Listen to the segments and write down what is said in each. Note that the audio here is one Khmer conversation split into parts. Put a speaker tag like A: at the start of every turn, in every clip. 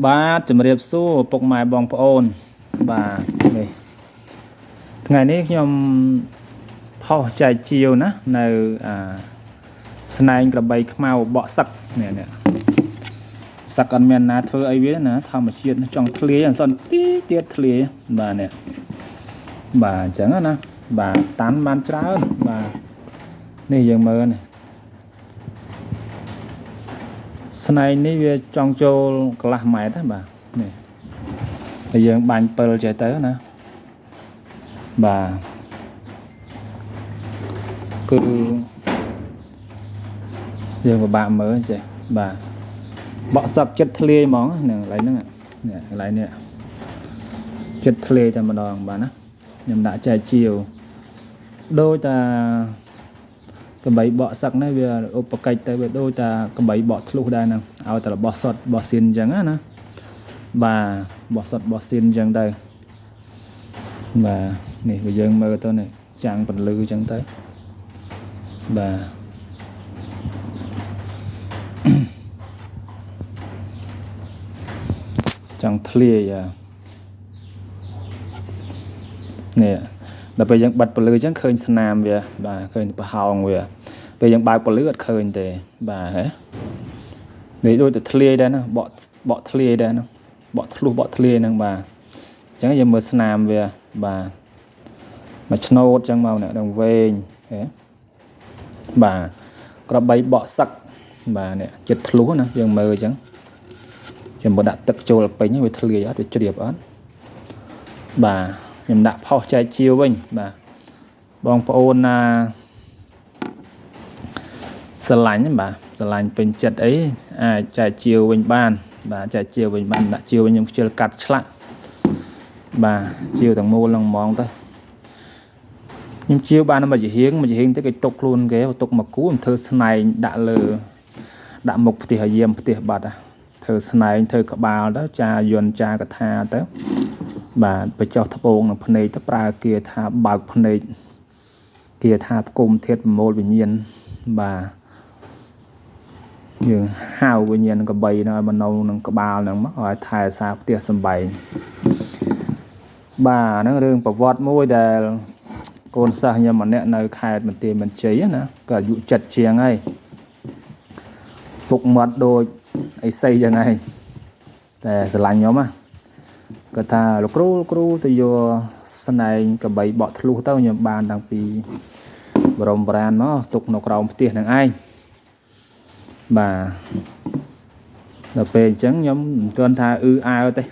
A: បាទជំរាបសួរពុកម៉ែបងប្អូនបាទនេះថ្ងៃនេះខ្ញុំផុសចែកជាវណានៅស្នែងក្របីខ្មៅបក់សឹកនេះសឹកអត់មានណាធ្វើអីវាណាធម្មជាតិចង់ធ្លាយអត់សនទីទៀតធ្លាយបាទនេះបាទអញ្ចឹងណាបាទតាន់បានច្រើនបាទនេះយើងមើលនេះស្នែងនេះវាចង់ចូលកន្លះម៉ែត្របាទនេះហើយយើងបាញ់7ចេះទៅណាបាទគឺយើងពិបាកមើលចេះបាទបក់សឹកចិត្តធ្លាយហ្មងហ្នឹងកន្លែងហ្នឹងនេះកន្លែងនេះចិត្តធ្លាយតែម្ដងបាទណាខ្ញុំដាក់ចែកជាវដូចតាកបីបកសឹកនេះវាឧបកិច្ចទៅវាដូចតាកបីបកធ្លុះដែរហ្នឹងឲ្យតែរបស់សុតរបស់ស៊ីនអញ្ចឹងណាបាទរបស់សុតរបស់ស៊ីនអញ្ចឹងទៅបាទនេះវាយើងមើលទៅនេះចាំងពលឺអញ្ចឹងទៅបាទចង់ធ្លាយនេះដល់ពេលយើងបិទពលឺអញ្ចឹងឃើញស្នាមវាបាទឃើញប្រហោងវាពេលយើងបើកពលឺអត់ឃើញទេបាទហ៎នេះដូចតែធ្លាយដែរណាបកធ្លាយដែរណាបកធ្លុះបកធ្លាយហ្នឹងបាទអញ្ចឹងយើងមើលស្នាមវាបាទមួយឆ្នោតអញ្ចឹងមកនេះដល់វែងហ៎បាទក្របីបកសឹកបាទនេះចិត្តធ្លុះណាយើងមើលអញ្ចឹងខ្ញុំមកដាក់ទឹកចូលពេញវាធ្លាយអត់វាជ្រាបអត់បាទខ្ញុំដាក់ផុសចែកជាវវិញបាទបងប្អូនណាស្រឡាញ់បាទស្រឡាញ់ពេញចិត្តអីអាចចែកជាវវិញបានបាទចែកជាវវិញបានដាក់ជាវវិញខ្ញុំខ្ជិលកាត់ឆ្លាក់បាទជាវទាំងមូលហ្នឹងហ្មងទៅខ្ញុំជាវបានមកជាហៀងទៅគេຕົកខ្លួនគេຕົកមកគូខ្ញុំធ្វើស្នែងដាក់លើដាក់មុខផ្ទះយាមផ្ទះបាត់ធ្វើស្នែងធ្វើក្បាលទៅចាយន្តចាកថាទៅបាទបញ្ចុះត្បូងនឹងភ្នែកទៅប្រើគាថាបើកភ្នែកគាថាផ្គុំធាតុប្រមូលវិញ្ញាណបាទយើងហៅវិញ្ញាណកបីនៅមកនៅនឹងក្បាលហ្នឹងមកឲ្យថែសារផ្ទះសំបែងបាទហ្នឹងរឿងប្រវត្តិមួយដែលកូនសិស្សខ្ញុំម្នាក់នៅខេត្តបន្ទាយមានជ័យណាក៏អាយុ7ជាងហើយពុកមាត់ដូចអីសីយ៉ាងហ្នឹងតែស្រឡាញ់ខ្ញុំណាគាត់ថាលោកគ្រូទៅយកស្នែងកបីបកធ្លុះទៅខ្ញុំបានតាំងពីបរមបរានមកទុកនៅក្រោមផ្ទះនឹងឯងបាទដល់ពេលអញ្ចឹងខ្ញុំមិនទាន់ថាអើទេ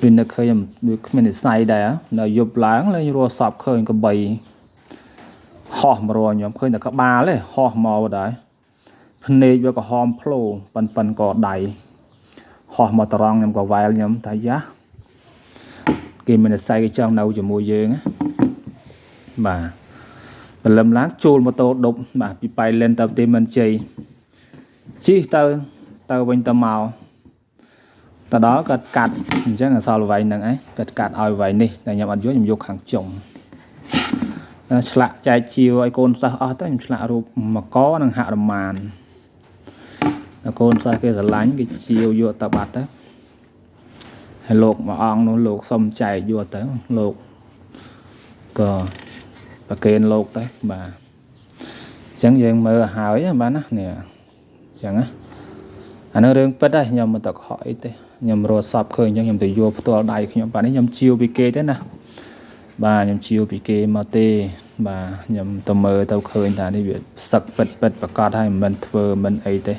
A: វានឹកឃើញវាគ្មាននិស័យដែរនៅយប់ឡើងលេងរស់សពឃើញកបីហោះមករកខ្ញុំឃើញតែក្បាលទេហោះមកដែរភ្នែកវាក៏ហមផ្លោប៉ិនក៏ដៃហោះមកត្រង់ខ្ញុំក៏វ៉ែលខ្ញុំថាយ៉ាគេមាននិស័យគេចង់នៅជាមួយយើងបាទព្រលឹមឡើងជួលម៉ូតូដប់បាទពីប៉ៃលិនទៅទីមិនជ័យជិះទៅវិញទៅមកទៅដល់គាត់កាត់អញ្ចឹងអសល់វែងហ្នឹងឯងគាត់កាត់ឲ្យវែងនេះតែខ្ញុំអត់យកខ្ញុំយកខាងចុងឆ្លាក់ចែកជាវឲ្យកូនសិស្សអស់ទៅខ្ញុំឆ្លាក់រូបមកនិងហនុមានកូនសិស្សគេស្រឡាញ់គេជាវយកទៅបាត់ទៅហើយលោកមួយអង្គនោះលោកសុំចែកយកទៅលោកក៏ប្រកេនលោកទៅបាទអញ្ចឹងយើងមើលហើយបាទណានេះអញ្ចឹងណាអានោះរឿងពិតហើយខ្ញុំមិនតខកអីទេខ្ញុំរត់សពឃើញអញ្ចឹងខ្ញុំទៅយកផ្ទាល់ដៃខ្ញុំបាទនេះខ្ញុំជាវពីគេទេណាបាទខ្ញុំជាវពីគេមកទេបាទខ្ញុំទៅមើលទៅឃើញថានេះវាសឹកពិតប្រកាសហើយមិនធ្វើមិនអីទេ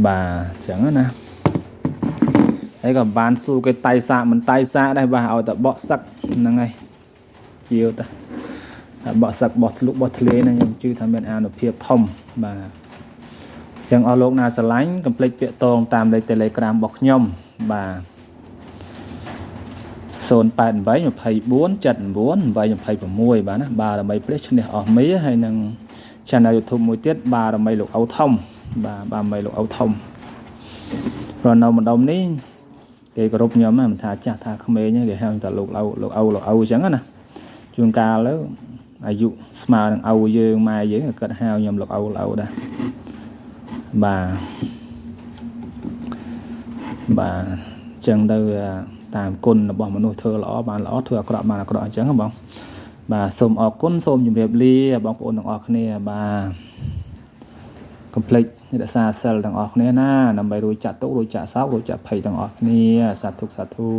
A: បាទអញ្ចឹងណាហើយក៏បានស៊ូគេតៃសាមិនតៃសាដែរបាទឲ្យតែបកសឹកហ្នឹងហើយជាវតាបកសឹកបោះធ្លុះបោះធ្លាយហ្នឹងខ្ញុំជឿថាមានអានុភាពធំបាទអញ្ចឹងអស់លោកណាស្រឡាញ់កុំភ្លេចពាក្យតងតាមលេខ Telegram របស់ខ្ញុំបាទ088 24 79 826បាទណាបារមីព្រះឈ្នះអស់មីហើយនឹង Channel YouTube មួយទៀតបារមីលោកអូធំបាទបារមីលោកអូធំព្រោះនៅម្ដុំនេះគេគោរពខ្ញុំមិនថាចាស់ថាក្មេងគេហៅតែលោកអូអញ្ចឹងណាជួនកាលទៅអាយុស្មើនឹងឪយើងម៉ែយើងក៏គាត់ហៅខ្ញុំលោកអូដែរបាទ បាទអញ្ចឹងទៅតាមគុណរបស់មនុស្សធ្វើល្អបានល្អធ្វើអាក្រក់បានអាក្រក់អញ្ចឹងបងបាទសូមអរគុណសូមជម្រាបលាបងប្អូនទាំងអស់គ្នាបាទកុំភ្លេចរក្សាសិលទាំងអស់គ្នាណាដើម្បីរួចចាក់ទុករួចចាក់សោករួចចាក់ភ័យទាំងអស់គ្នាសាធុ